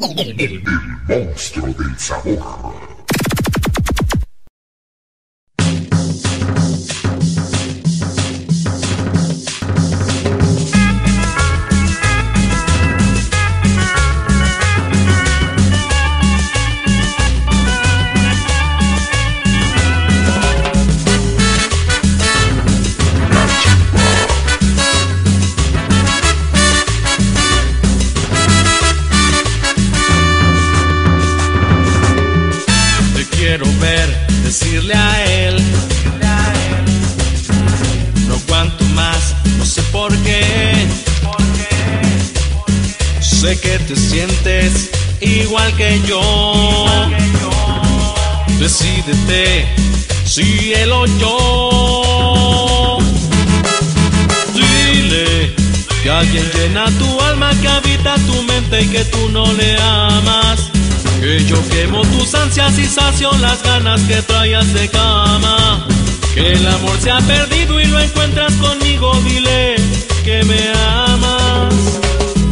El monstruo del sabor. Decirle a él, no aguanto más, no sé por qué. Sé que te sientes igual que yo. Decídete, si él o yo. Dile que alguien llena tu alma, que habita tu mente y que tú no le amas. Que yo quemo tus ansias y sacio las ganas que traías de cama. Que el amor se ha perdido y lo encuentras conmigo. Dile que me amas.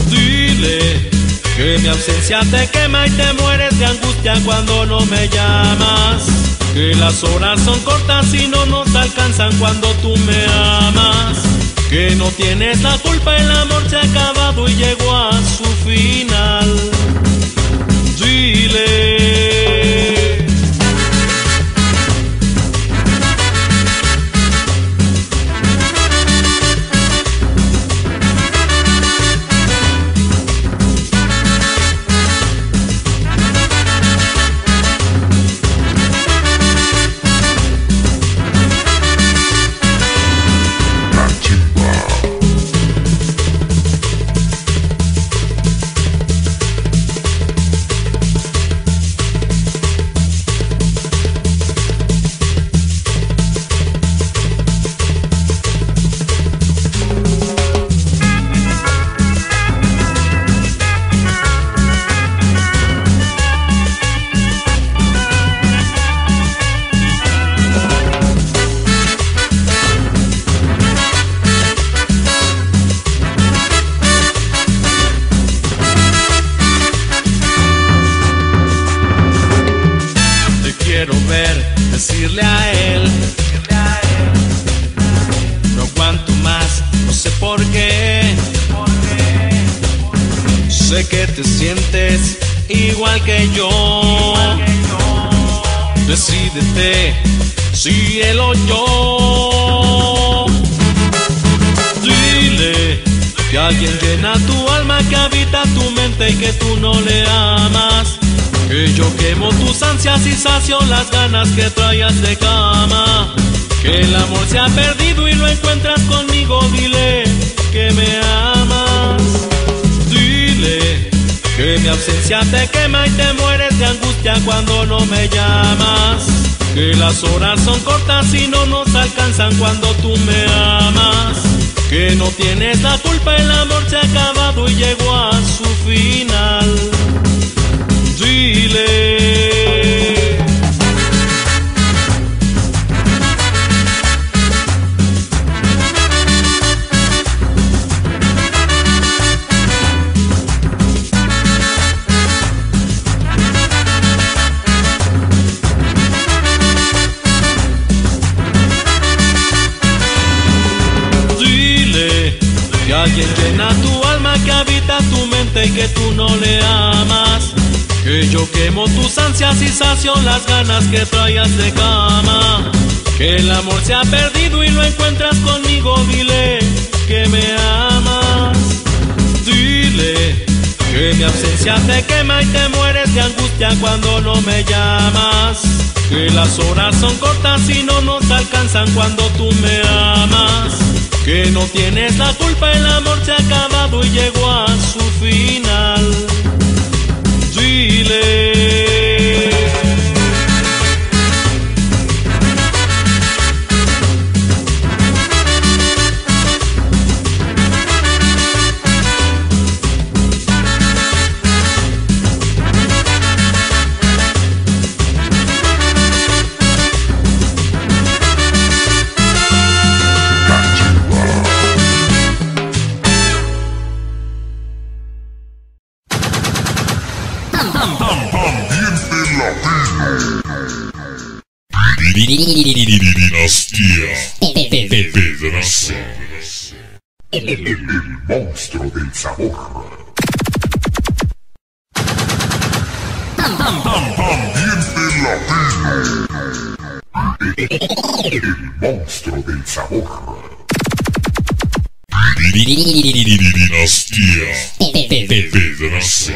Dile que mi ausencia te quema y te mueres de angustia cuando no me llamas. Que las horas son cortas y no nos alcanzan cuando tú me amas. Que no tienes la culpa, el amor se ha acabado y llegó a su final. Dile. Decirle a él, no aguanto más, no sé por qué. Sé que te sientes igual que yo. Decídete, si él o yo. Dile que alguien llena tu alma, que habita tu mente y que tú no le amas. Que yo quemo tus ansias y sacio las ganas que traías de cama. Que el amor se ha perdido y lo encuentras conmigo. Dile que me amas. Dile que mi ausencia te quema y te mueres de angustia cuando no me llamas. Que las horas son cortas y no nos alcanzan cuando tú me amas. Que no tienes la culpa, el amor se ha acabado y llegó a su final. Dile. Dile que alguien llena tu alma, que habita tu mente y que tú no le amas. Que yo quemo tus ansias y sacio las ganas que traías de cama. Que el amor se ha perdido y lo encuentras conmigo. Dile que me amas. Dile que mi ausencia te quema y te mueres de angustia cuando no me llamas. Que las horas son cortas y no nos alcanzan cuando tú me amas. Que no tienes la culpa, el amor se ha acabado y llegó a su final. Dile. Dinastía Pedraza. El monstruo del sabor. Ambiente latino. El monstruo del sabor. Dinastía Pedraza.